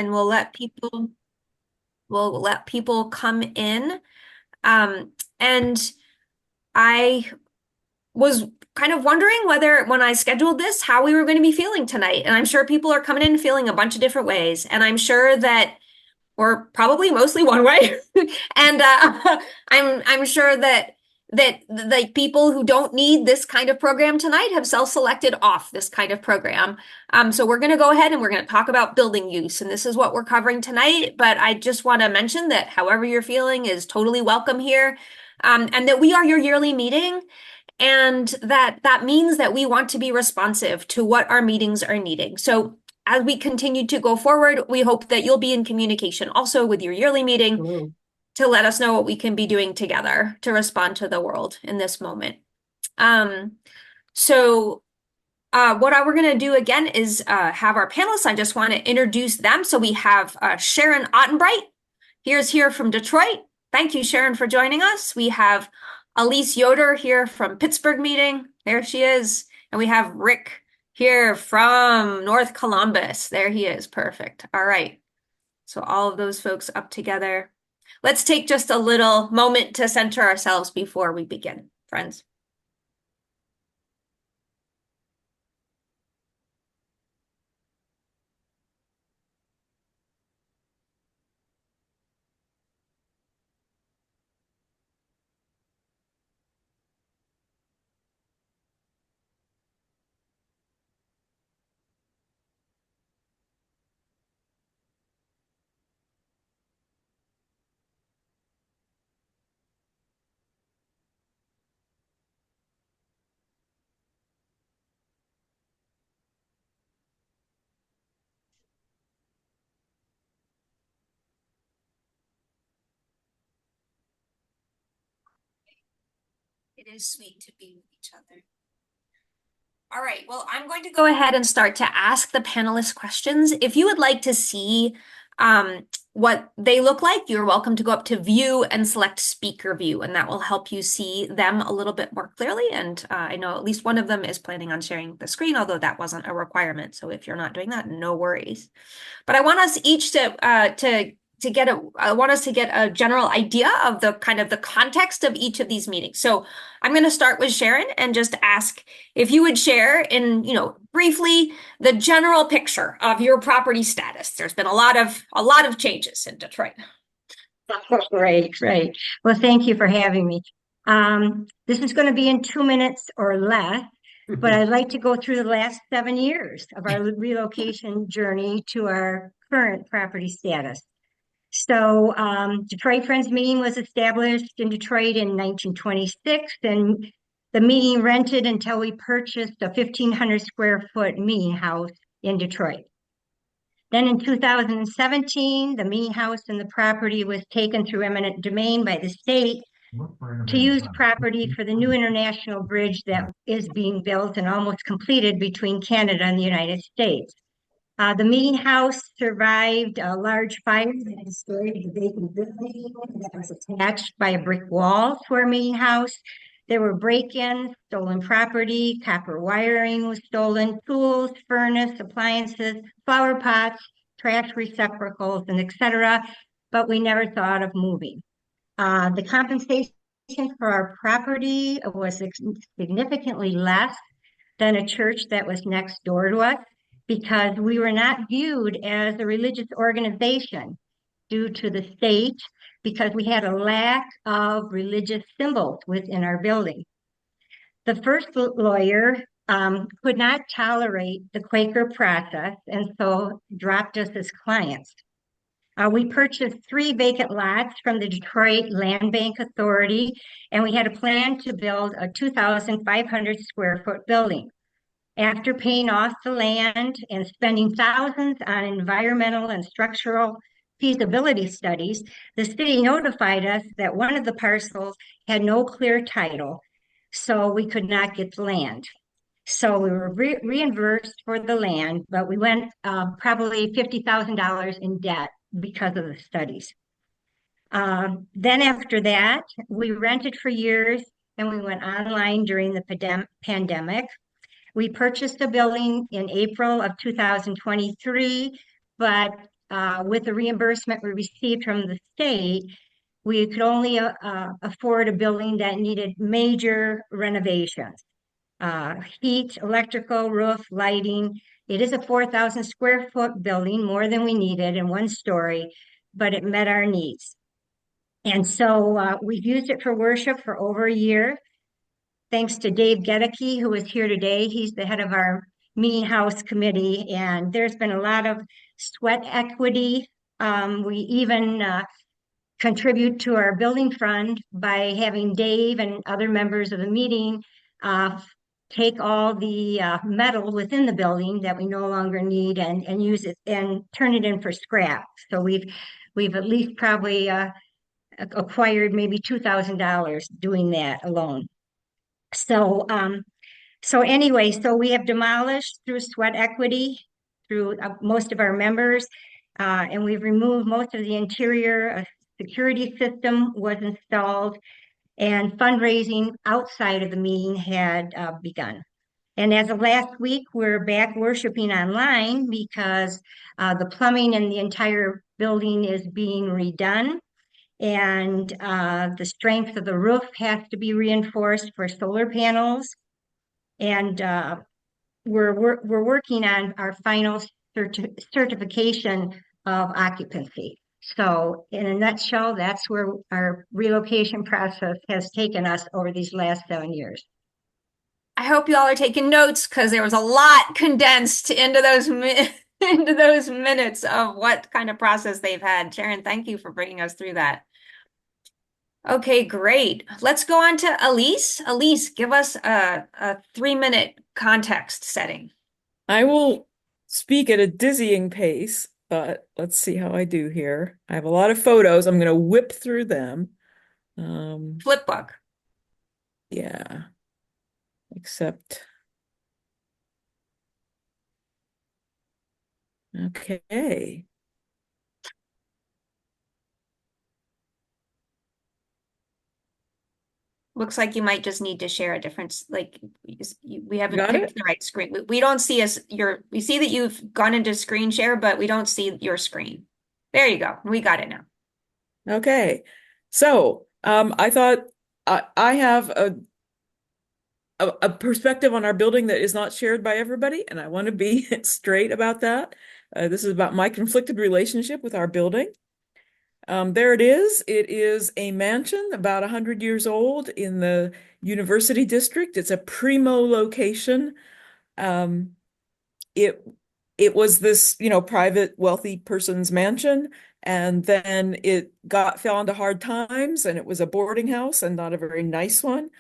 and we'll let people come in. And I was kind of wondering whether when I scheduled this, how we were going to be feeling tonight. And I'm sure people are coming in feeling a bunch of different ways. And I'm sure that we're probably mostly one way. And I'm sure that like people who don't need this kind of program tonight have self-selected off this kind of program. So we're going to go ahead and we're going to talk about building use, and this is what we're covering tonight. But I just want to mention that however you're feeling is totally welcome here, and that we are your yearly meeting, and that means that we want to be responsive to what our meetings are needing. So as we continue to go forward, we hope that you'll be in communication also with your yearly meeting to let us know what we can be doing together to respond to the world in this moment. So what we're going to do again is have our panelists. I just want to introduce them. So we have Sharon Ottenbright here from Detroit. Thank you, Sharon, for joining us. We have Elise Yoder here from Pittsburgh meeting. There she is. And we have Rick here from North Columbus. There he is. Perfect. All right. So all of those folks up together. Let's take just a little moment to center ourselves before we begin, friends. It is sweet to be with each other. All right, well, I'm going to go ahead and start to ask the panelists questions. If you would like to see what they look like, you're welcome to go up to view and select speaker view, and that will help you see them a little bit more clearly. And I know at least one of them is planning on sharing the screen, although that wasn't a requirement. So if you're not doing that, no worries. But I want us each I want us to get a general idea of the kind of the context of each of these meetings. So I'm going to start with Sharon and just ask if you would share in, briefly the general picture of your property status. There's been a lot of changes in Detroit. Right. Well, thank you for having me. This is going to be in 2 minutes or less, but I'd like to go through the last 7 years of our relocation journey to our current property status. So, Detroit Friends Meeting was established in Detroit in 1926, and the meeting rented until we purchased a 1,500 square foot meeting house in Detroit. Then in 2017, the meeting house and the property was taken through eminent domain by the state to use property for the new international bridge that is being built and almost completed between Canada and the United States. The meeting house survived a large fire that destroyed the vacant building that was attached by a brick wall to our meeting house. There were break-ins, stolen property, copper wiring was stolen, tools, furnace, appliances, flower pots, trash receptacles, and etc. But we never thought of moving. The compensation for our property was significantly less than a church that was next door to us because we were not viewed as a religious organization due to the state because we had a lack of religious symbols within our building. The first lawyer could not tolerate the Quaker process and so dropped us as clients. We purchased 3 vacant lots from the Detroit Land Bank Authority, and we had a plan to build a 2,500 square foot building. After paying off the land and spending thousands on environmental and structural feasibility studies, the city notified us that one of the parcels had no clear title, so we could not get the land. So we were reimbursed for the land, but we went probably $50,000 in debt because of the studies. Then after that, we rented for years and we went online during the pandemic. We purchased a building in April of 2023, but with the reimbursement we received from the state, we could only afford a building that needed major renovations. Heat, electrical, roof, lighting. It is a 4,000 square foot building, more than we needed, and one story, but it met our needs. And so we've used it for worship for over a year. Thanks to Dave Gedeke, who is here today. He's the head of our meeting house committee, and there's been a lot of sweat equity. We even contribute to our building fund by having Dave and other members of the meeting uh, take all the metal within the building that we no longer need and use it and turn it in for scrap. So we've at least probably acquired maybe $2,000 doing that alone. So so anyway, so we have demolished through sweat equity through most of our members, and we've removed most of the interior. A security system was installed, and fundraising outside of the meeting had begun. And as of last week, we're back worshiping online because the plumbing in the entire building is being redone. And the strength of the roof has to be reinforced for solar panels. And we're working on our final certification of occupancy. So in a nutshell, that's where our relocation process has taken us over these last 7 years. I hope you all are taking notes because there was a lot condensed into those into those minutes of what kind of process they've had. Sharon, thank you for bringing us through that. Okay, great. Let's go on to Elise. Elise, give us a 3-minute context setting. I will speak at a dizzying pace, but let's see how I do here. I have a lot of photos. I'm going to whip through them. Flipbook. Yeah, except, okay. Looks like you might just need to share a different, we haven't Got picked it? the right screen. We don't see we see that you've gone into screen share, but we don't see your screen. There you go. We got it now. Okay. So, I thought I have a perspective on our building that is not shared by everybody, and I want to be straight about that. This is about my conflicted relationship with our building. There it is. It is a mansion about 100 years old in the University District. It's a primo location. Um, it it was this, private wealthy person's mansion, and then it fell into hard times, and it was a boarding house and not a very nice one.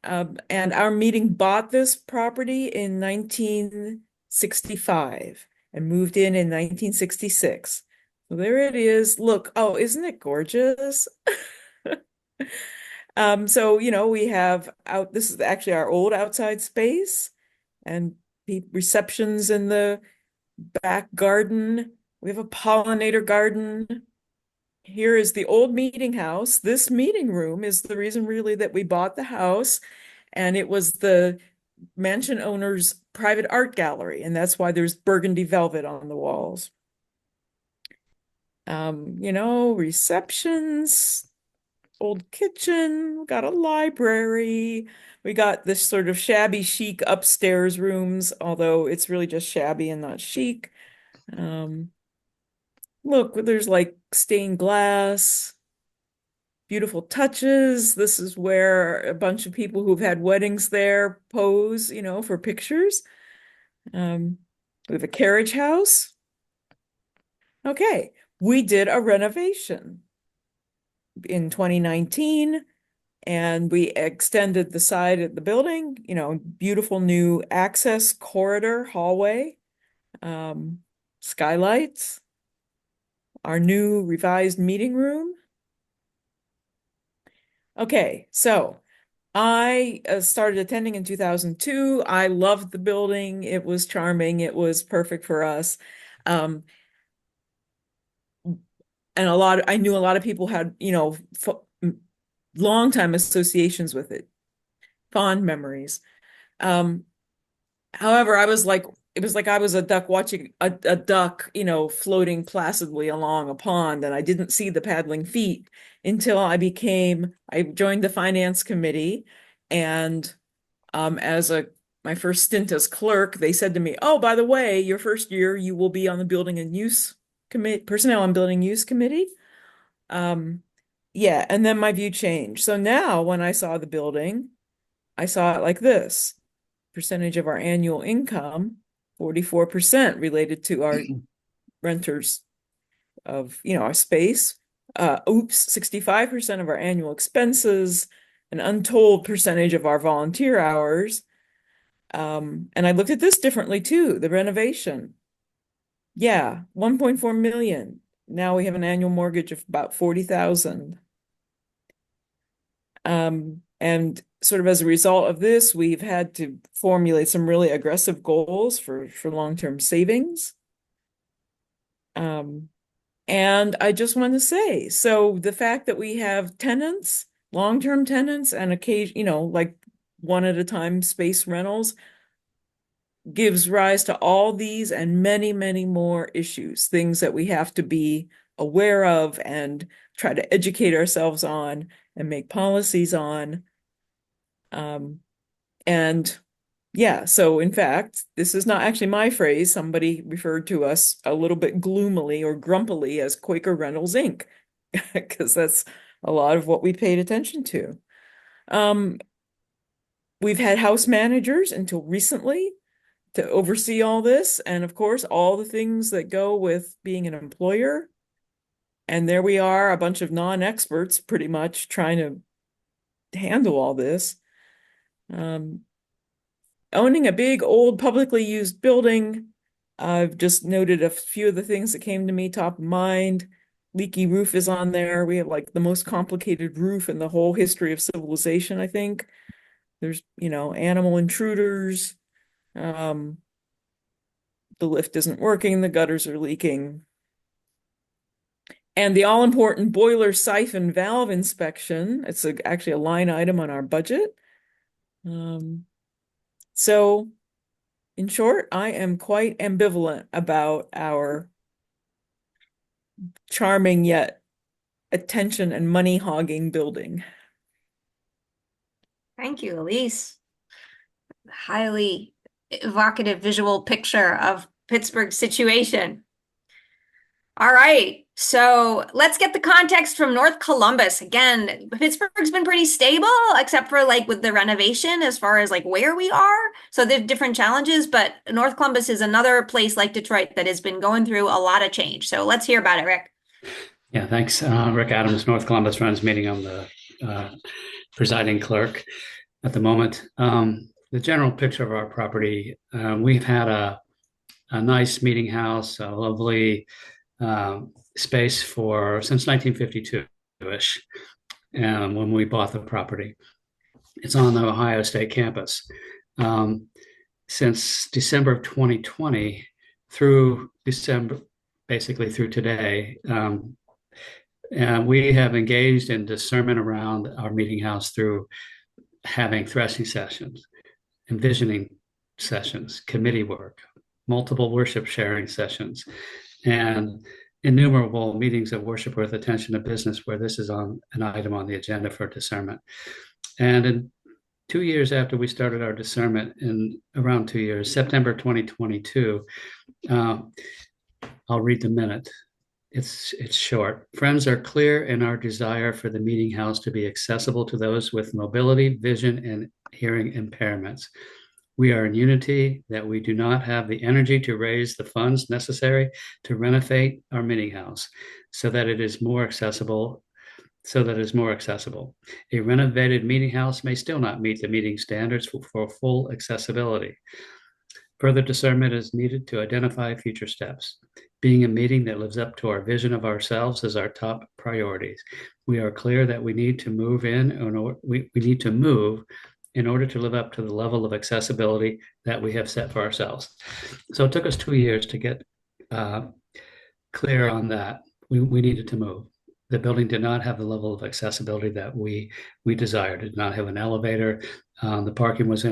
And our meeting bought this property in 1965 and moved in 1966. So there it is. Look, oh, isn't it gorgeous? So, we have this is actually our old outside space and receptions in the back garden. We have a pollinator garden. Here is the old meeting house. This meeting room is the reason really that we bought the house. And it was the mansion owner's private art gallery. And that's why there's burgundy velvet on the walls. Receptions, old kitchen, we got a library. We got this sort of shabby chic upstairs rooms, although it's really just shabby and not chic. Look, there's like stained glass, beautiful touches. This is where a bunch of people who've had weddings there pose, for pictures. We have a carriage house. Okay, we did a renovation in 2019 and we extended the side of the building, beautiful new access corridor, hallway, skylights, our new revised meeting room. Okay, so I started attending in 2002. I loved the building. It was charming. It was perfect for us. And I knew a lot of people had, long time associations with it, fond memories. However, I was like it was like I was a duck watching a duck, floating placidly along a pond, and I didn't see the paddling feet until I joined the finance committee, and as my first stint as clerk, they said to me, "Oh, by the way, your first year you will be on the building and use committee, personnel and building use committee." Um, yeah, and then my view changed. So now when I saw the building, I saw it like this: percentage of our annual income, 44% related to our renters of, our space. 65% of our annual expenses, an untold percentage of our volunteer hours. And I looked at this differently too, the renovation. Yeah, 1.4 million. Now we have an annual mortgage of about 40,000. And sort of as a result of this, we've had to formulate some really aggressive goals for long-term savings. And I just want to say, so the fact that we have tenants, long-term tenants, and occasion, like one at a time space rentals, gives rise to all these and many, many more issues, things that we have to be aware of and try to educate ourselves on and make policies on. And yeah, so in fact, this is not actually my phrase. Somebody referred to us a little bit gloomily or grumpily as Quaker Rentals Inc., because that's a lot of what we paid attention to. We've had house managers until recently to oversee all this, and of course, all the things that go with being an employer. And there we are, a bunch of non-experts pretty much trying to handle all this. Owning a big old publicly used building, I've just noted a few of the things that came to me top of mind. Leaky roof is on there. We have like the most complicated roof in the whole history of civilization, I think. There's, animal intruders. The lift isn't working, the gutters are leaking. And the all-important boiler siphon valve inspection, it's actually a line item on our budget. So in short, I am quite ambivalent about our charming yet attention and money hogging building. Thank you, Elise. Highly evocative visual picture of Pittsburgh's situation. All right, so let's get the context from North Columbus. Again, Pittsburgh's been pretty stable, except for like with the renovation as far as like where we are. So they have different challenges, but North Columbus is another place like Detroit that has been going through a lot of change. So let's hear about it, Rick. Yeah, thanks. Rick Adams, North Columbus Friends Meeting. I'm the presiding clerk at the moment. The general picture of our property, we've had a nice meeting house, a lovely space since 1952-ish, when we bought the property. It's on the Ohio State campus. Since December of 2020 through December, basically through today, we have engaged in discernment around our meeting house through having threshing sessions, envisioning sessions, committee work, multiple worship sharing sessions, and innumerable meetings of worship with attention to business where this is on an item on the agenda for discernment. And in 2 years after we started our discernment, in around 2 years, September 2022, I'll read the minute. It's short. Friends are clear in our desire for the meeting house to be accessible to those with mobility, vision, and hearing impairments. We are in unity that we do not have the energy to raise the funds necessary to renovate our meeting house so that it is more accessible. A renovated meeting house may still not meet the meeting standards for full accessibility. Further discernment is needed to identify future steps. Being a meeting that lives up to our vision of ourselves is our top priorities. We are clear that we need to move in order to live up to the level of accessibility that we have set for ourselves. So it took us 2 years to get clear on that. We needed to move. The building did not have the level of accessibility that we desired. It did not have an elevator. The parking was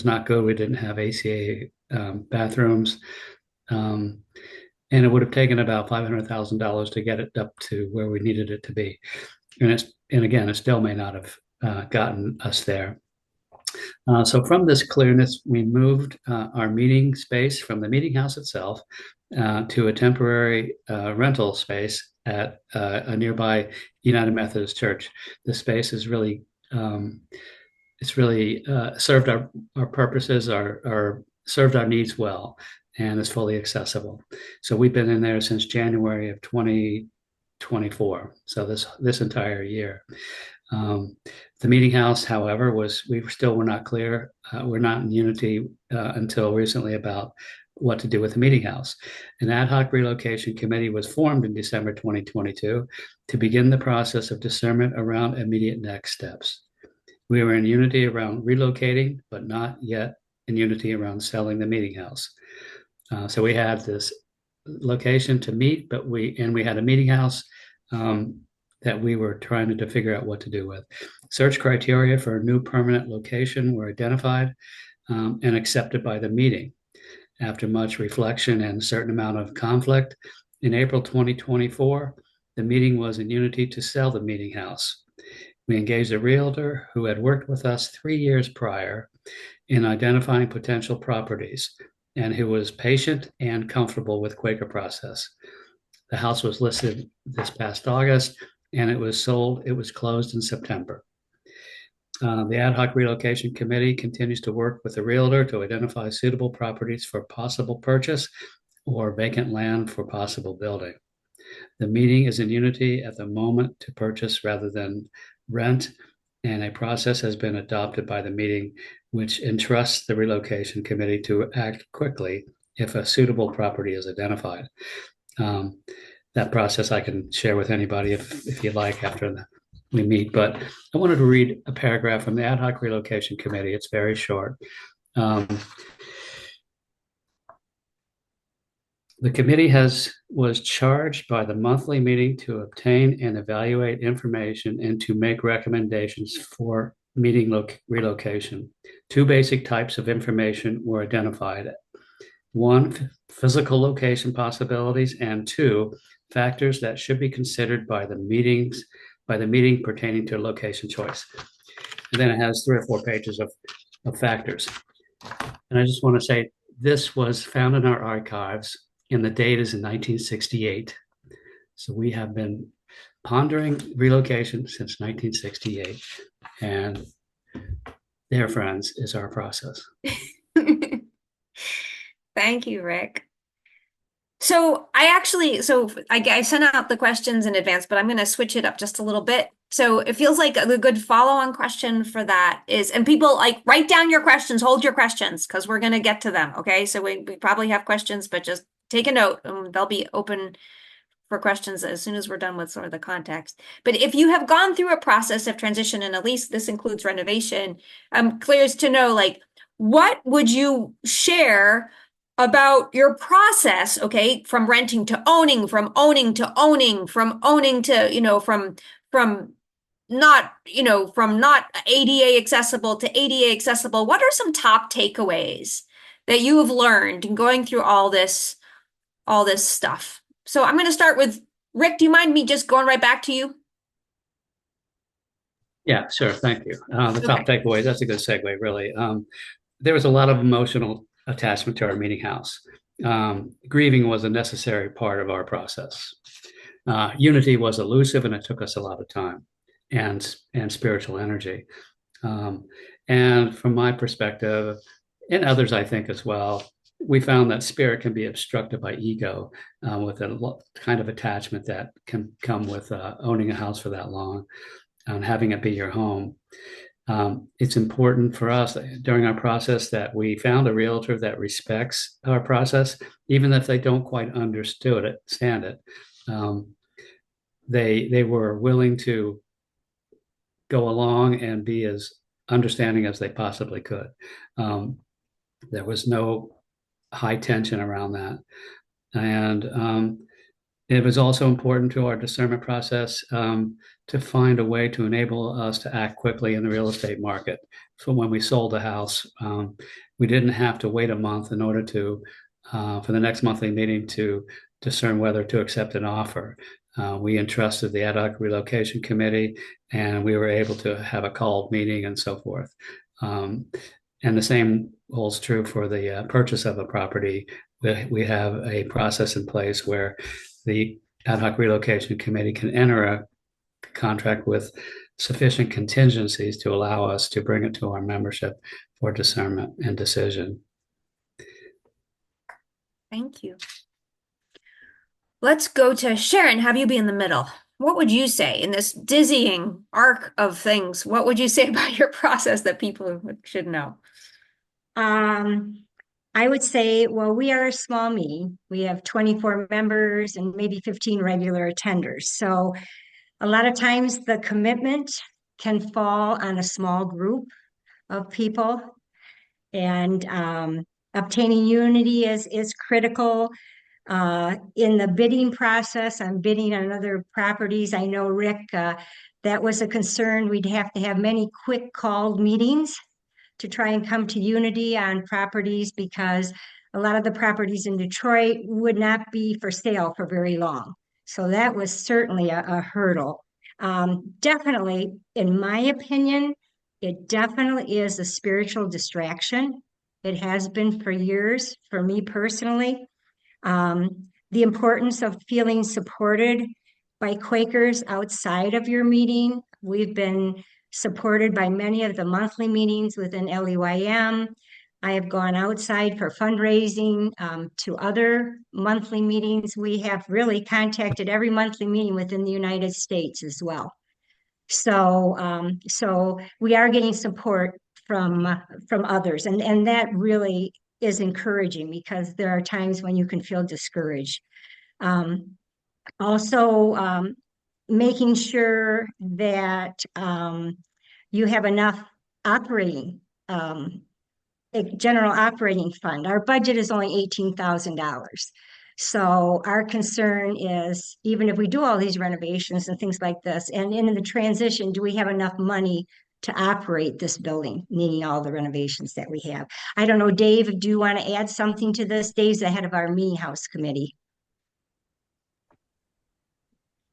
not good. We didn't have ACA bathrooms. And it would have taken about $500,000 to get it up to where we needed it to be. And again, it still may not have gotten us there. So from this clearness, we moved our meeting space from the meeting house itself to a temporary rental space at a nearby United Methodist Church. The space is really served our purposes, served our needs well, and is fully accessible. So we've been in there since January of 2024. So this entire year. The meeting house, however, we still were not clear. We're not in unity until recently about what to do with the meeting house. An ad hoc relocation committee was formed in December 2022 to begin the process of discernment around immediate next steps. We were in unity around relocating, but not yet in unity around selling the meeting house. So we had this location to meet, but we had a meeting house that we were trying to figure out what to do with. Search criteria for a new permanent location were identified and accepted by the meeting. After much reflection and a certain amount of conflict, in April 2024, the meeting was in unity to sell the meeting house. We engaged a realtor who had worked with us 3 years prior in identifying potential properties and who was patient and comfortable with Quaker process. The house was listed this past August and it was sold. It was closed in September. The ad hoc relocation committee continues to work with the realtor to identify suitable properties for possible purchase or vacant land for possible building. The meeting is in unity at the moment to purchase rather than rent, and a process has been adopted by the meeting which entrusts the relocation committee to act quickly if a suitable property is identified. That process I can share with anybody if you'd like after we meet, but I wanted to read a paragraph from the ad hoc relocation committee. It's very short. The committee was charged by the monthly meeting to obtain and evaluate information and to make recommendations for meeting relocation. 2 basic types of information were identified. 1, physical location possibilities, and 2, factors that should be considered by the meeting pertaining to location choice. And then it has 3 or 4 pages of factors. And I just want to say this was found in our archives, and the date is in 1968. So we have been pondering relocation since 1968, and their friends is our process. Thank you, Rick. So I sent out the questions in advance, but I'm going to switch it up just a little bit. So it feels like a good follow-on question for that is, and people like write down your questions, hold your questions, because we're going to get to them. Okay. So we probably have questions, but just take a note and they'll be open for questions as soon as we're done with sort of the context. But if you have gone through a process of transition, and at least this includes renovation, I'm curious to know, like, what would you share about your process, okay, from renting to owning, from owning to owning, from owning to, from not ADA accessible to ADA accessible. What are some top takeaways that you have learned in going through all this stuff? So I'm going to start with Rick. Do you mind me just going right back to you? Yeah, sure. Thank you. The top takeaways, that's a good segue, really. There was a lot of emotional attachment to our meeting house. Grieving was a necessary part of our process. Unity was elusive and it took us a lot of time and spiritual energy. And from my perspective, and others I think as well, we found that spirit can be obstructed by ego with a kind of attachment that can come with owning a house for that long and having it be your home. It's important for us during our process that we found a realtor that respects our process, even if they don't quite understand it. They were willing to go along and be as understanding as they possibly could. There was no high tension around that. And It was also important to our discernment process to find a way to enable us to act quickly in the real estate market. So when we sold the house, we didn't have to wait a month in order to for the next monthly meeting to discern whether to accept an offer. We entrusted the ad hoc relocation committee, and we were able to have a called meeting and so forth. And the same holds true for the purchase of a property. We have a process in place where the ad hoc relocation committee can enter a contract with sufficient contingencies to allow us to bring it to our membership for discernment and decision. Thank you. Let's go to Sharon, have you be in the middle. What would you say in this dizzying arc of things? What would you say about your process that people should know? I would say, well, we are a small meeting. We have 24 members and maybe 15 regular attenders. So a lot of times the commitment can fall on a small group of people, and obtaining unity is critical. In the bidding process, I'm bidding on other properties. I know, Rick, that was a concern. We'd have to have many quick called meetings to try and come to unity on properties, because a lot of the properties in Detroit would not be for sale for very long. So that was certainly a hurdle. Definitely, in my opinion, it definitely is a spiritual distraction. It has been for years for me personally. The importance of feeling supported by Quakers outside of your meeting. We've been supported by many of the monthly meetings within LEYM. I have gone outside for fundraising to other monthly meetings. We have really contacted every monthly meeting within the United States as well. So we are getting support from others, and that really is encouraging, because there are times when you can feel discouraged. Also, making sure that you have enough operating, a general operating fund. Our budget is only $18,000. So our concern is, even if we do all these renovations and things like this, and in the transition, do we have enough money to operate this building, needing all the renovations that we have? I don't know, Dave, do you want to add something to this? Dave's the head of our meeting house committee.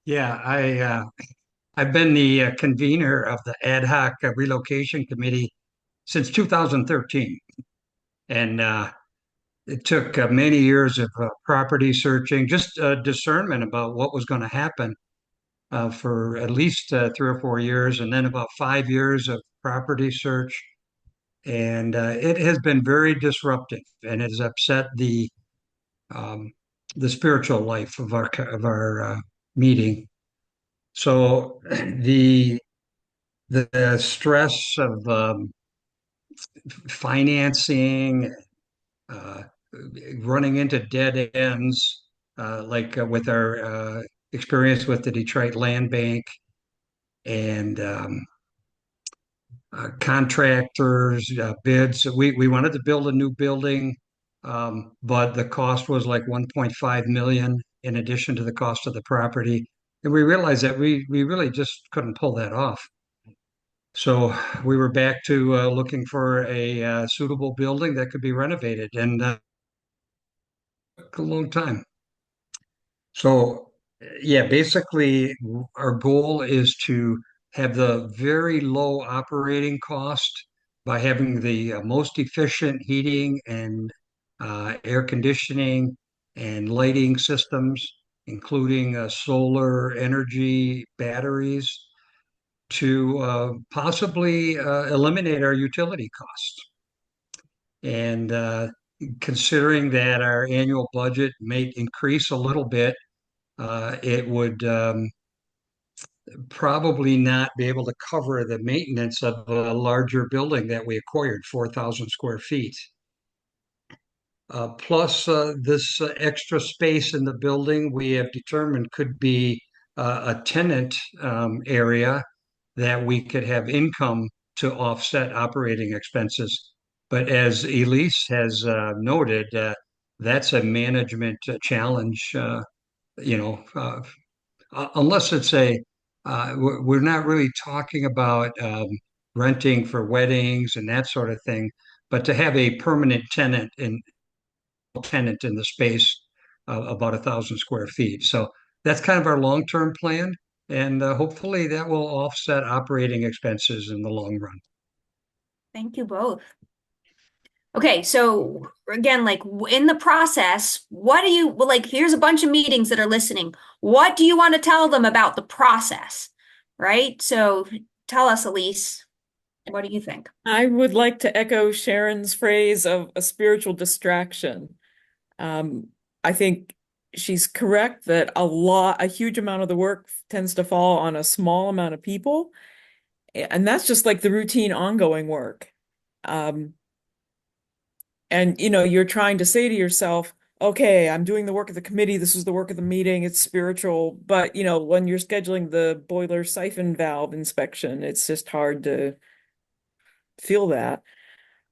Yeah, I've been the convener of the ad hoc relocation committee since 2013, and it took many years of property searching, just discernment about what was going to happen for at least 3 or 4 years, and then about 5 years of property search. And it has been very disruptive, and it has upset um, the spiritual life of our meeting. So the stress of financing, uh, running into dead ends, like with our experience with the Detroit Land Bank, and contractors, bids. We wanted to build a new building, but the cost was like 1.5 million in addition to the cost of the property. And we realized that we really just couldn't pull that off. So we were back to looking for a suitable building that could be renovated, and took a long time. So yeah, basically our goal is to have the very low operating cost by having the most efficient heating and air conditioning and lighting systems, including solar energy batteries, to possibly eliminate our utility costs. And considering that our annual budget may increase a little bit, it would probably not be able to cover the maintenance of a larger building that we acquired, 4,000 square feet. Plus, this extra space in the building we have determined could be a tenant area that we could have income to offset operating expenses. But as Elise has noted, that's a management challenge you know, unless it's we're not really talking about renting for weddings and that sort of thing, but to have a permanent tenant in the space of about 1,000 square feet. So that's kind of our long-term plan, and hopefully that will offset operating expenses in the long run. Thank you both. Okay, so again, like in the process, what do you, well, like, here's a bunch of meetings that are listening. What do you want to tell them about the process? Right? So tell us, Elise, what do you think? I would like to echo Sharon's phrase of a spiritual distraction. Um, I think she's correct that a huge amount of the work tends to fall on a small amount of people. And that's just like the routine ongoing work. Um, and you're trying to say to yourself, okay, I'm doing the work of the committee. This is the work of the meeting. It's spiritual. But, when you're scheduling the boiler siphon valve inspection, it's just hard to feel that.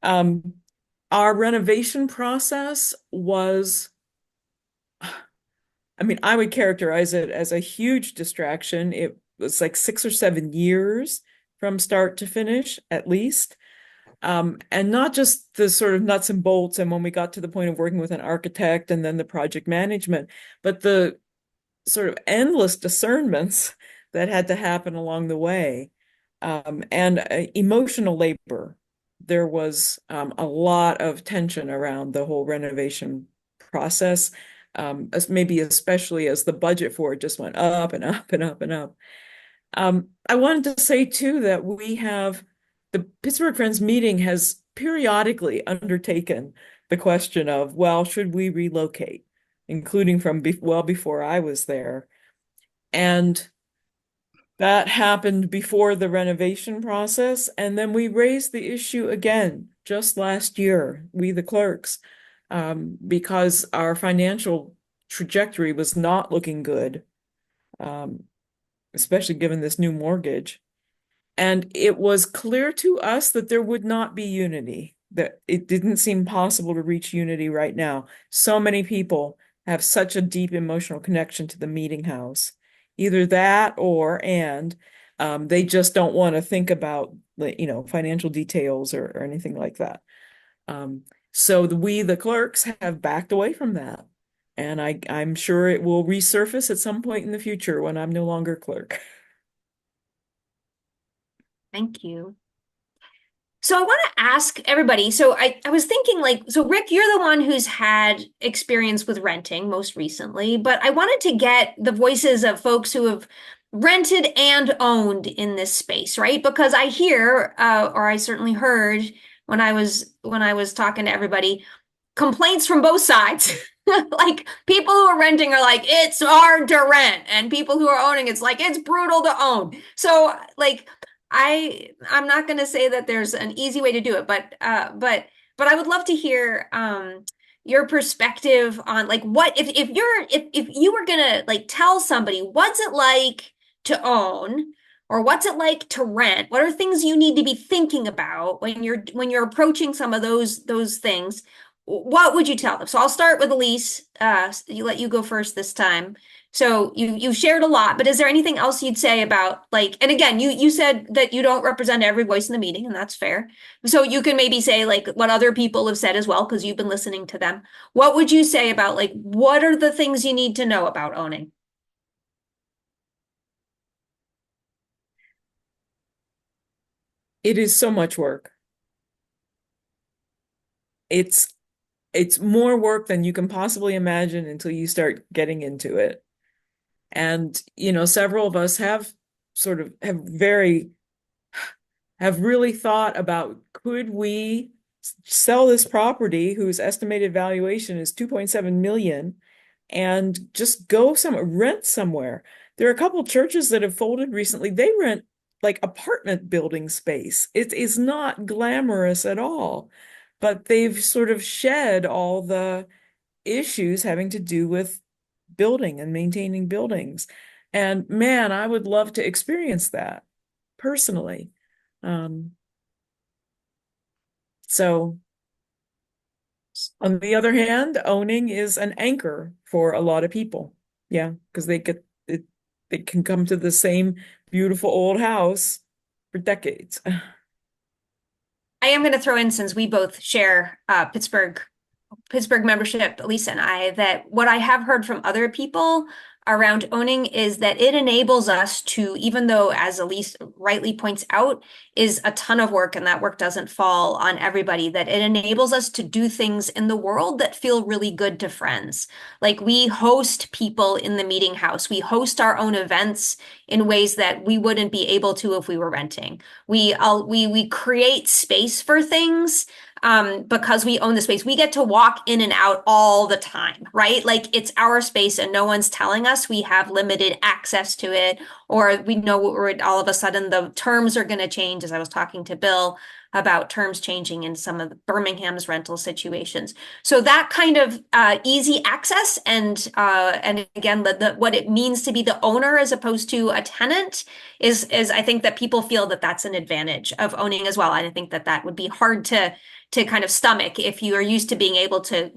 Um, our renovation process was, I mean, I would characterize it as a huge distraction. It was like 6 or 7 years from start to finish, at least. And not just the sort of nuts and bolts, and when we got to the point of working with an architect and then the project management, but the sort of endless discernments that had to happen along the way, and emotional labor. There was a lot of tension around the whole renovation process, as maybe especially as the budget for it just went up and up and up and up. I wanted to say too that the Pittsburgh Friends meeting has periodically undertaken the question of, well, should we relocate, including from well before I was there. And that happened before the renovation process. And then we raised the issue again just last year, we the clerks, because our financial trajectory was not looking good, um, especially given this new mortgage. And it was clear to us that there would not be unity, that it didn't seem possible to reach unity right now. So many people have such a deep emotional connection to the meeting house. Either that and they just don't want to think about financial details or anything like that. Um, so we, the clerks, have backed away from that. And I'm sure it will resurface at some point in the future when I'm no longer clerk. Thank you. So I want to ask everybody. So I was thinking like, so Rick, you're the one who's had experience with renting most recently, but I wanted to get the voices of folks who have rented and owned in this space, right? Because I hear, or I certainly heard when I was talking to everybody, complaints from both sides. Like people who are renting are like, it's hard to rent, and people who are owning, it's like it's brutal to own. So like I'm not going to say that there's an easy way to do it, but I would love to hear your perspective on like what if you were gonna like tell somebody what's it like to own or what's it like to rent? What are things you need to be thinking about when you're approaching some of those things? What would you tell them? So I'll start with Elise. Let you go first this time. So you've shared a lot, but is there anything else you'd say about like, and again, you said that you don't represent every voice in the meeting, and that's fair. So you can maybe say like what other people have said as well, because you've been listening to them. What would you say about like what are the things you need to know about owning? It is so much work. It's more work than you can possibly imagine until you start getting into it. And, several of us have really thought about, could we sell this property whose estimated valuation is 2.7 million and just rent somewhere? There are a couple churches that have folded recently. They rent like apartment building space. It is not glamorous at all, but they've sort of shed all the issues having to do with building and maintaining buildings. And man, I would love to experience that personally. So on the other hand, owning is an anchor for a lot of people. Yeah, because they get it, they can come to the same beautiful old house for decades. I am going to throw in, since we both share Pittsburgh membership, Lisa and I, that what I have heard from other people around owning is that it enables us to, even though, as Elise rightly points out, is a ton of work and that work doesn't fall on everybody, that it enables us to do things in the world that feel really good to friends. Like, we host people in the meeting house. We host our own events in ways that we wouldn't be able to if we were renting. We create space for things because we own the space. We get to walk in and out all the time, right? Like, it's our space and no one's telling us we have limited access to it, or we know we're all of a sudden the terms are going to change, as I was talking to Bill about terms changing in some of Birmingham's rental situations. So that kind of easy access and again, what it means to be the owner as opposed to a tenant is I think that people feel that that's an advantage of owning as well. And I think that that would be hard to kind of stomach if you are used to being able to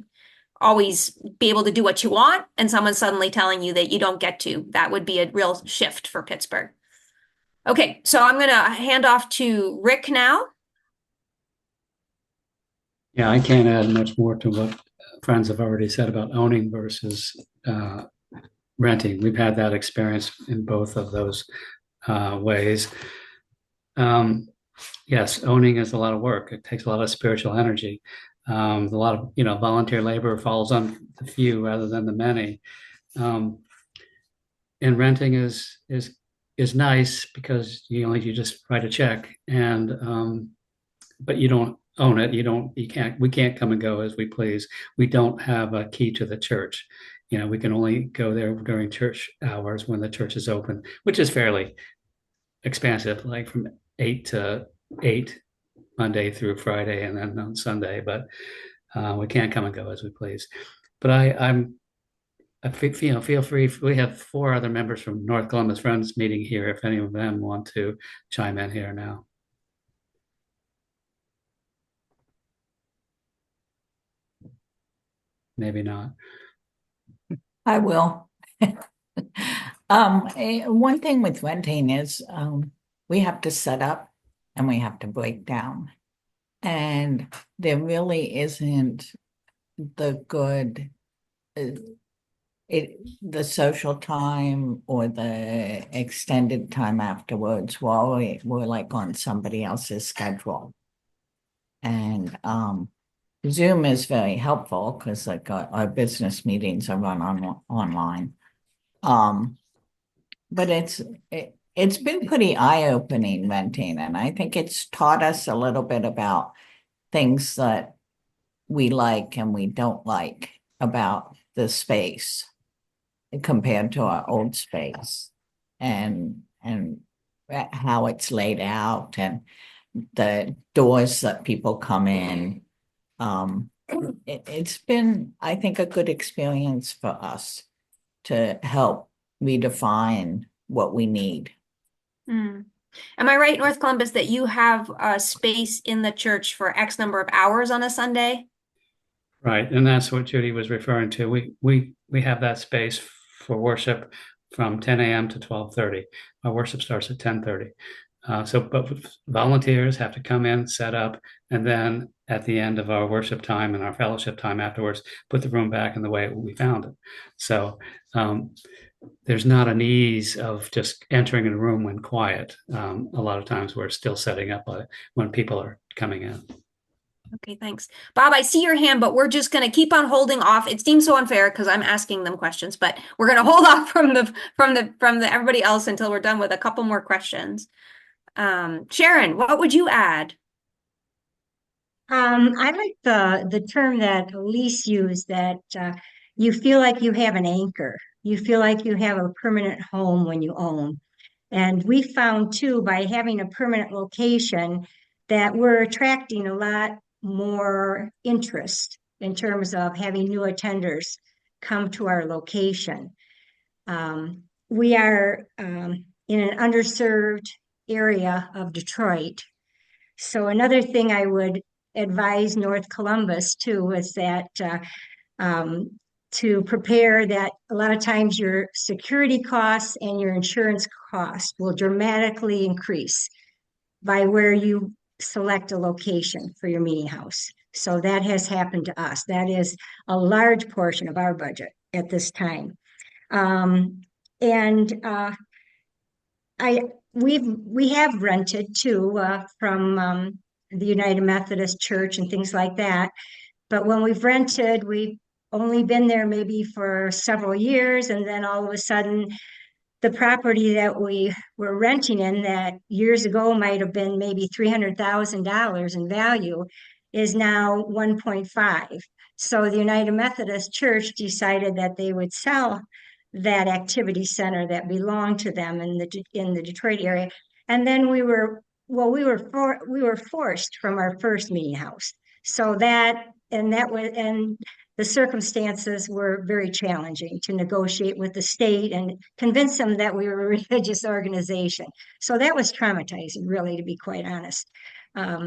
always be able to do what you want and someone's suddenly telling you that you don't get to. That would be a real shift for Pittsburgh. Okay, so I'm going to hand off to Rick now. Yeah, I can't add much more to what friends have already said about owning versus renting. We've had that experience in both of those ways. Yes, owning is a lot of work. It takes a lot of spiritual energy. A lot of volunteer labor falls on the few rather than the many. And renting is nice because you just write a check and but you don't own it. We can't come and go as we please. We don't have a key to the church. We can only go there during church hours when the church is open, which is fairly expansive, like from 8 to 8 Monday through Friday and then on Sunday, but we can't come and go as we please. But I feel free. We have 4 other members from North Columbus Friends meeting here. If any of them want to chime in here now. Maybe not. I will. One thing with renting is we have to set up and we have to break down. And there really isn't the good, the social time or the extended time afterwards while we're like on somebody else's schedule. And Zoom is very helpful because like our business meetings are run online. But it's been pretty eye-opening renting, and I think it's taught us a little bit about things that we like and we don't like about the space compared to our old space and how it's laid out and the doors that people come in. It's been, I think, a good experience for us to help redefine what we need. Am I right, North Columbus, that you have a space in the church for X number of hours on a Sunday? Right, and that's what Judy was referring to. We have that space for worship from 10 a.m. to 12:30. Our worship starts at 10:30. But volunteers have to come in, set up, and then at the end of our worship time and our fellowship time afterwards, put the room back in the way we found it. So there's not an ease of just entering a room when quiet. A lot of times we're still setting up when people are coming in. Okay, thanks. Bob, I see your hand, but we're just going to keep on holding off. It seems so unfair because I'm asking them questions, but we're going to hold off from the everybody else until we're done with a couple more questions. Sharon, what would you add? I like the term that Elise used, that you feel like you have an anchor. You feel like you have a permanent home when you own. And we found too, by having a permanent location, that we're attracting a lot more interest in terms of having new attenders come to our location. We are in an underserved area of Detroit. So another thing I would advise North Columbus too is that to prepare that a lot of times your security costs and your insurance costs will dramatically increase by where you select a location for your meeting house. So that has happened to us. That is a large portion of our budget at this time. And I we have rented too from the United Methodist Church and things like that. But when we've rented, we've only been there maybe for several years, and then all of a sudden the property that we were renting in that years ago might have been maybe $300,000 in value is now 1.5. So the United Methodist Church decided that they would sell that activity center that belonged to them in the Detroit area. And then we were forced from our first meeting house. So and the circumstances were very challenging to negotiate with the state and convince them that we were a religious organization. So that was traumatizing, really, to be quite honest. But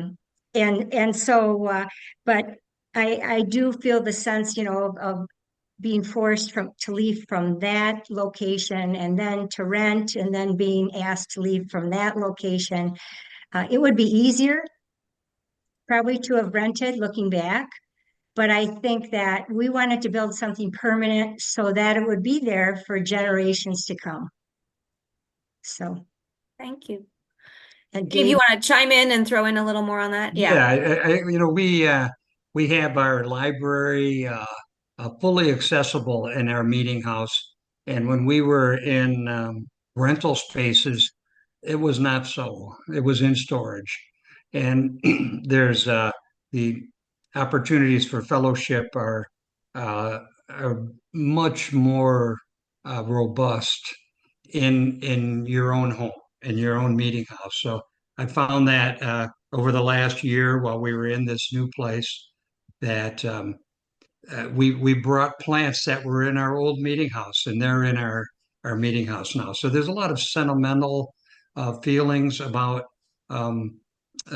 I do feel the sense, of being forced to leave from that location and then to rent and then being asked to leave from that location. It would be easier probably to have rented looking back. But I think that we wanted to build something permanent so that it would be there for generations to come. So, Thank you. and Dave, Dave, you want to chime in and throw in a little more on that? Yeah, we have our library fully accessible in our meeting house, and when we were in rental spaces, it was not so. It was in storage, and there's the opportunities for fellowship are much more robust in your own home, in your own meeting house. So I found that over the last year while we were in this new place that we brought plants that were in our old meeting house and they're in our meeting house now. So there's a lot of sentimental feelings about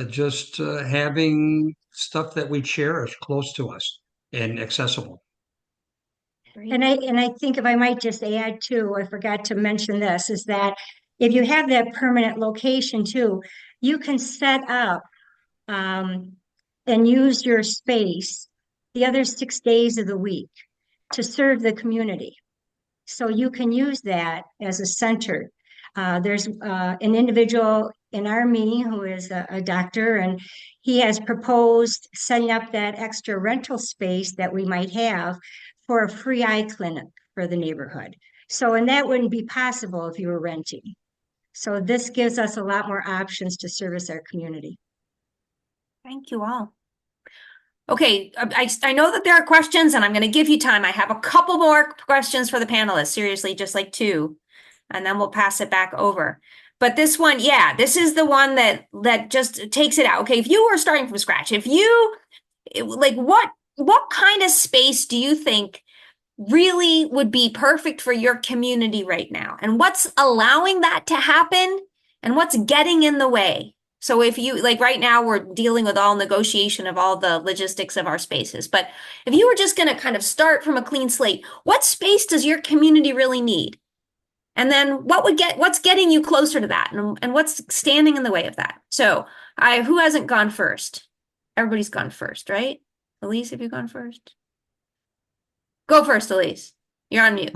just having stuff that we cherish close to us and accessible. and I think if I might just add too, I forgot to mention this, is that if you have that permanent location too, you can set up um, and use your space the other 6 days of the week to serve the community. So you can use that as a center. There's an individual in our meeting who is a doctor, and he has proposed setting up that extra rental space that we might have for a free eye clinic for the neighborhood. So, and that wouldn't be possible if you were renting. So this gives us a lot more options to service our community. Thank you all. Okay, I know that there are questions and I'm going to give you time. I have a couple more questions for the panelists, seriously, just like two, and then we'll pass it back over. But this one, yeah, this is the one that just takes it out. Okay, if you were starting from scratch, what kind of space do you think really would be perfect for your community right now? And what's allowing that to happen? And what's getting in the way? So if you, like right now, we're dealing with all negotiation of all the logistics of our spaces. But if you were just going to kind of start from a clean slate, what space does your community really need? And then what's getting you closer to that? And what's standing in the way of that? So who hasn't gone first? Everybody's gone first, right? Elise, have you gone first? Go first, Elise. You're on mute.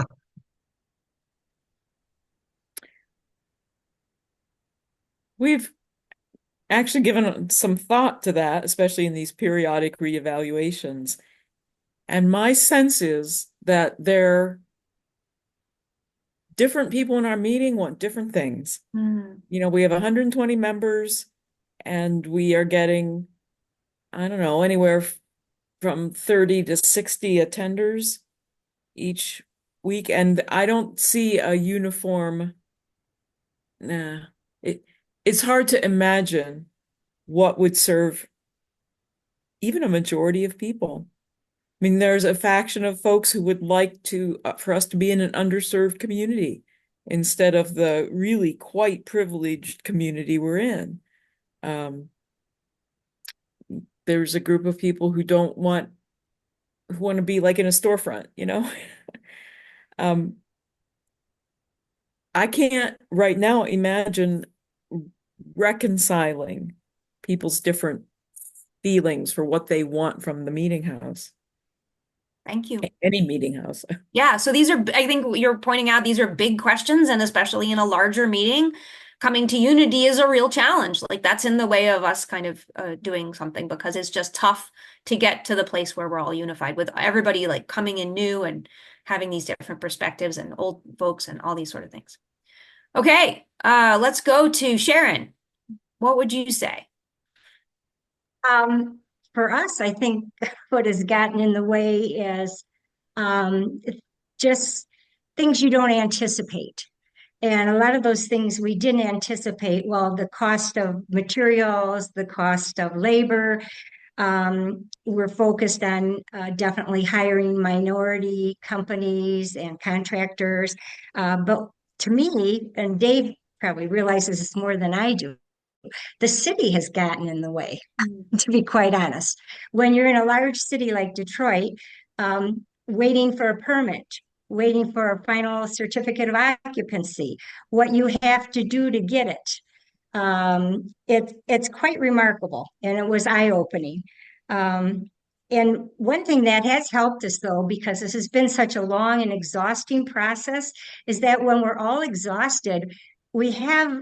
We've actually given some thought to that, especially in these periodic reevaluations. And my sense is that different people in our meeting want different things. We have 120 members and we are getting, I don't know, anywhere from 30 to 60 attenders each week. And I don't see a uniform, it's hard to imagine what would serve even a majority of people. I mean, there's a faction of folks who would like for us to be in an underserved community instead of the really quite privileged community we're in. There's a group of people who don't want want to be like in a storefront, you know? Um, I can't right now imagine reconciling people's different feelings for what they want from the meeting house, Thank you. any meeting house. Yeah, so these are, I think what you're pointing out, these are big questions, and especially in a larger meeting, coming to unity is a real challenge. Like that's in the way of us kind of doing something because it's just tough to get to the place where we're all unified with everybody like coming in new and having these different perspectives and old folks and all these sort of things. Okay, let's go to Sharon. What would you say? Um, for us, I think what has gotten in the way is it's just things you don't anticipate. And a lot of those things we didn't anticipate. Well, the cost of materials, the cost of labor. We're focused on definitely hiring minority companies and contractors. But to me, and Dave probably realizes this more than I do, the city has gotten in the way, to be quite honest. When you're in a large city like Detroit, waiting for a permit, waiting for a final certificate of occupancy, what you have to do to get it. It's quite remarkable, and it was eye-opening. And one thing that has helped us, though, because this has been such a long and exhausting process, is that when we're all exhausted, we have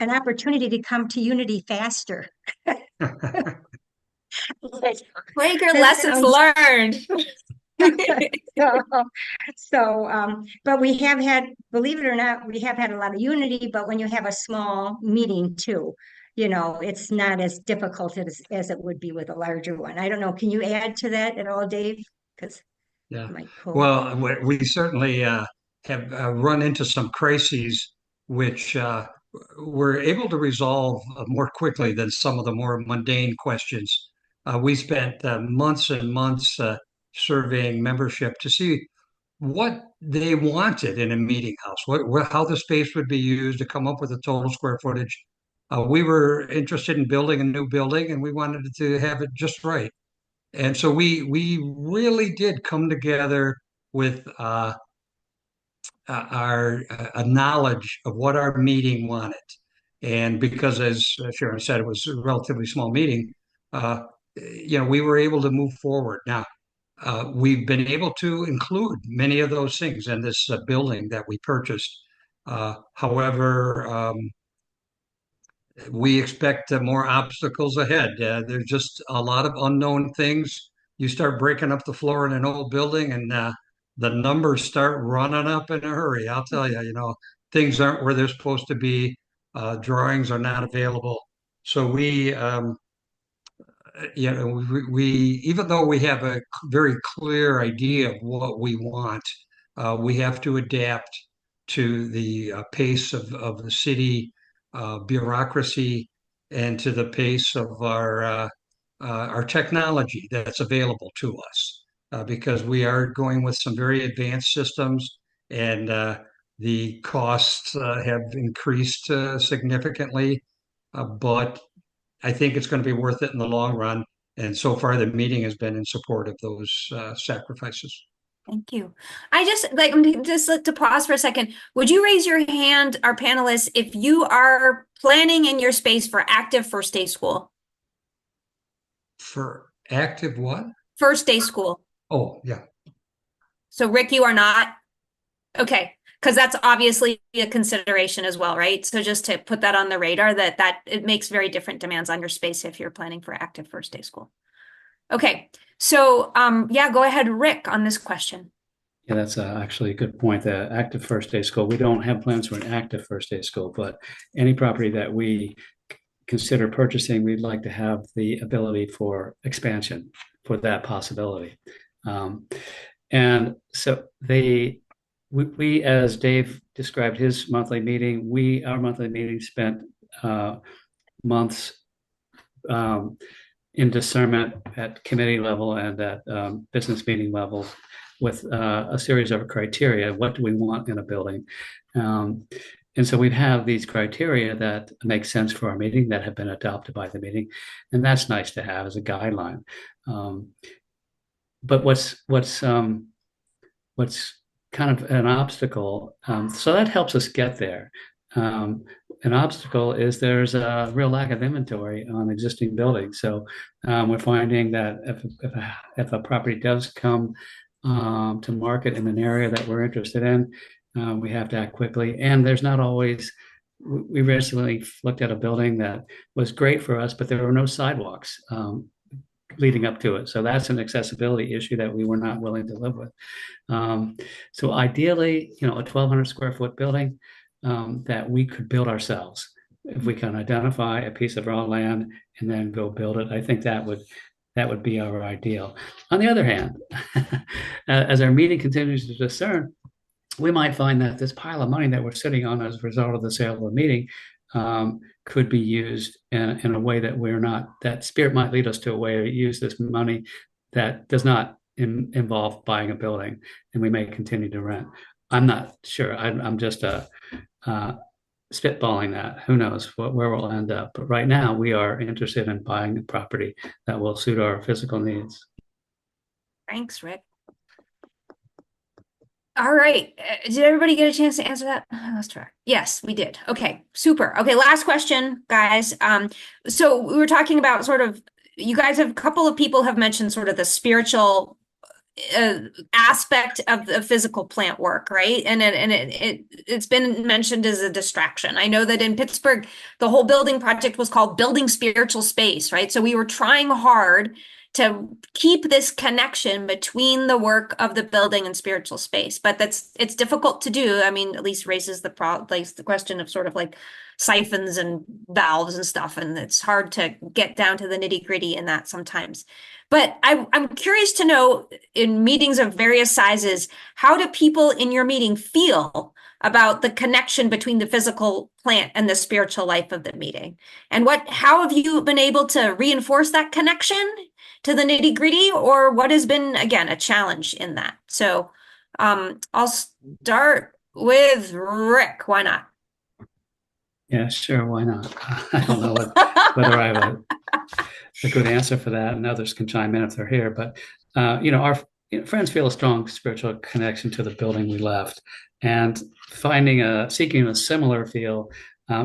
an opportunity to come to unity faster. Quaker That lessons sounds learned. so, but we have had, believe it or not, we have had a lot of unity, but when you have a small meeting too, it's not as difficult as it would be with a larger one. I don't know. Can you add to that at all, Dave? Because Yeah. my co. Well, we certainly have run into some crises which we're able to resolve more quickly than some of the more mundane questions. We spent months and months surveying membership to see what they wanted in a meeting house, how the space would be used to come up with a total square footage. We were interested in building a new building, and we wanted to have it just right. And so we really did come together with our a knowledge of what our meeting wanted. And because, as Sharon said, it was a relatively small meeting, we were able to move forward. Now, we've been able to include many of those things in this building that we purchased. However, we expect more obstacles ahead. There's just a lot of unknown things. You start breaking up the floor in an old building, and the numbers start running up in a hurry. I'll tell you, things aren't where they're supposed to be. Drawings are not available. So we even though we have a very clear idea of what we want, we have to adapt to the pace of the city bureaucracy and to the pace of our technology that's available to us, because we are going with some very advanced systems, and the costs have increased significantly, but I think it's going to be worth it in the long run. And so far, the meeting has been in support of those sacrifices. Thank you. I just like just to pause for a second. Would you raise your hand, our panelists, if you are planning in your space for active first day school? For active what? First day school. Oh, yeah. So Rick, you are not? Okay. Because that's obviously a consideration as well, right? So just to put that on the radar that it makes very different demands on your space if you're planning for active first day school. Okay. So yeah, go ahead, Rick, on this question. Yeah, that's actually a good point. The active first day school, we don't have plans for an active first day school, but any property that we consider purchasing, we'd like to have the ability for expansion for that possibility. And so we, as Dave described his monthly meeting, our monthly meeting spent months in discernment at committee level and at business meeting level with a series of criteria. What do we want in a building? And so we have these criteria that make sense for our meeting, that have been adopted by the meeting. And that's nice to have as a guideline. but what's kind of an obstacle. So that helps us get there. An obstacle is there's a real lack of inventory on existing buildings. So we're finding that if a property does come to market in an area that we're interested in, we have to act quickly. And there's not always. We recently looked at a building that was great for us, but there were no sidewalks leading up to it. So that's an accessibility issue that we were not willing to live with. So ideally, a 1,200 square foot building that we could build ourselves. If we can identify a piece of raw land and then go build it, I think that would be our ideal. On the other hand, as our meeting continues to discern, we might find that this pile of money that we're sitting on as a result of the sale of the meeting could be used in a way that that spirit might lead us to a way to use this money that does not involve buying a building, and we may continue to rent. I'm not sure. I'm just spitballing that. Who knows where we'll end up. But right now, we are interested in buying a property that will suit our physical needs. Thanks, Rick. All right. Did everybody get a chance to answer that? I lost track. Yes, we did. Okay, super. Okay, last question, guys. So we were talking about you guys a couple of people have mentioned sort of the spiritual aspect of the physical plant work, right? And it's been mentioned as a distraction. I know that in Pittsburgh, the whole building project was called Building Spiritual Space, right? So we were trying hard to keep this connection between the work of the building and spiritual space, but it's difficult to do. I mean, at least raises the question of sort of like siphons and valves and stuff, and it's hard to get down to the nitty-gritty in that sometimes. But I'm curious to know, in meetings of various sizes, how do people in your meeting feel about the connection between the physical plant and the spiritual life of the meeting? And how have you been able to reinforce that connection to the nitty-gritty, or what has been, again, a challenge in that? So I'll start with Rick. Why not? Yeah, sure. Why not? I don't know whether I have a good answer for that, and others can chime in if they're here. But our friends feel a strong spiritual connection to the building we left, and seeking a similar feel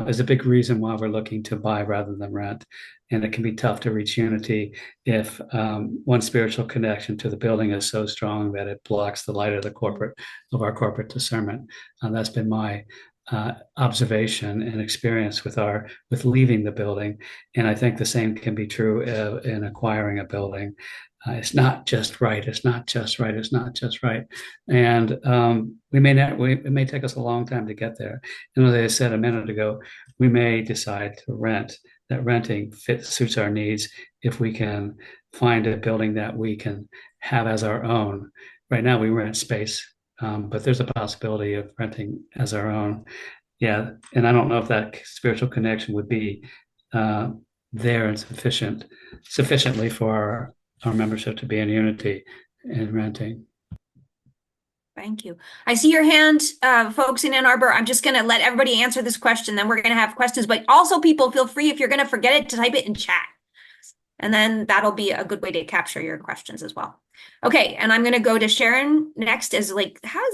is a big reason why we're looking to buy rather than rent. And it can be tough to reach unity if one spiritual connection to the building is so strong that it blocks the light of our corporate discernment. That's been my observation and experience with leaving the building, and I think the same can be true in acquiring a building. It's not just right. It's not just right. It's not just right, and it may take us a long time to get there. And as I said a minute ago, we may decide to rent. That renting suits our needs if we can find a building that we can have as our own. Right now, we rent space. But there's a possibility of renting as our own. Yeah, and I don't know if that spiritual connection would be there and sufficiently for our membership to be in unity in renting. Thank you. I see your hand, folks in Ann Arbor. I'm just going to let everybody answer this question, then we're going to have questions. But also, people, feel free, if you're going to forget it, to type it in chat. And then that'll be a good way to capture your questions as well. Okay, and I'm going to go to Sharon next. How is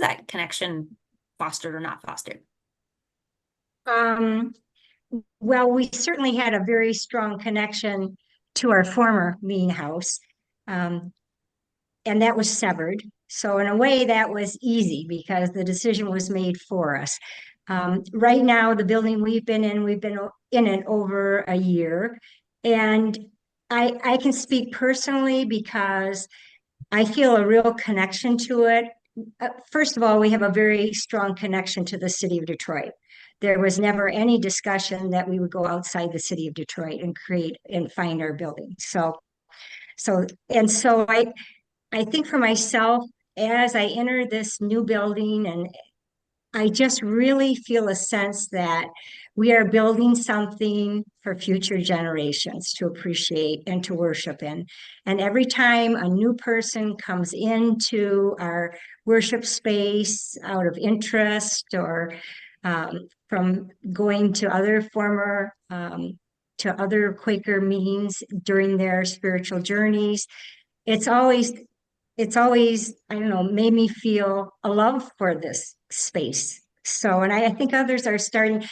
that connection fostered or not fostered? Well, we certainly had a very strong connection to our former meeting house, and that was severed. So in a way, that was easy because the decision was made for us. Right now, the building we've been in it over a year, and I can speak personally because I feel a real connection to it. First of all, we have a very strong connection to the city of Detroit. There was never any discussion that we would go outside the city of Detroit and create and find our building. So I think for myself, as I enter this new building, and I just really feel a sense that we are building something for future generations to appreciate and to worship in. And every time a new person comes into our worship space out of interest or from going to other Quaker meetings during their spiritual journeys, it's always it's always, I don't know, made me feel a love for this space. So, and I think others are starting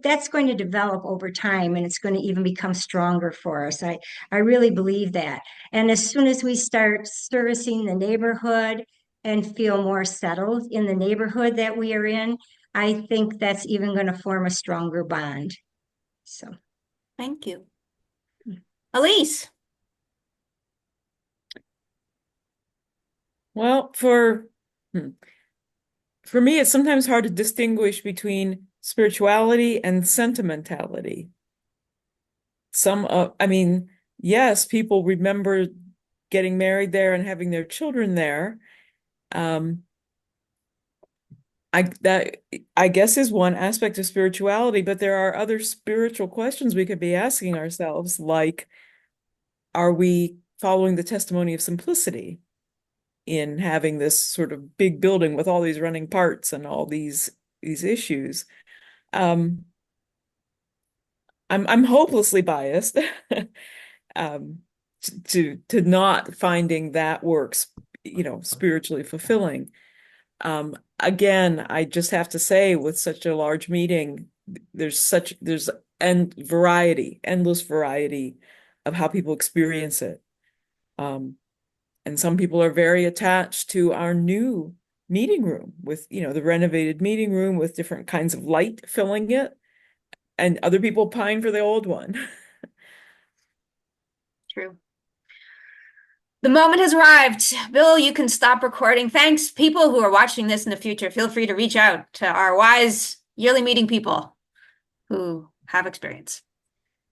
that's going to develop over time and it's going to even become stronger for us. I really believe that. And as soon as we start servicing the neighborhood and feel more settled in the neighborhood that we are in, I think that's even going to form a stronger bond. So, Thank you. Elise. Well, for me, it's sometimes hard to distinguish between spirituality and sentimentality. I mean, yes, people remember getting married there and having their children there. That I guess is one aspect of spirituality, but there are other spiritual questions we could be asking ourselves, like, are we following the testimony of simplicity in having this sort of big building with all these running parts and all these issues? I'm hopelessly biased um, to not finding that works, spiritually fulfilling. Again, I just have to say, with such a large meeting, there's endless variety of how people experience it. And some people are very attached to our new meeting room with, the renovated meeting room with different kinds of light filling it, and other people pine for the old one. True. The moment has arrived. Bill, you can stop recording. Thanks, people who are watching this in the future. Feel free to reach out to our wise yearly meeting people who have experience.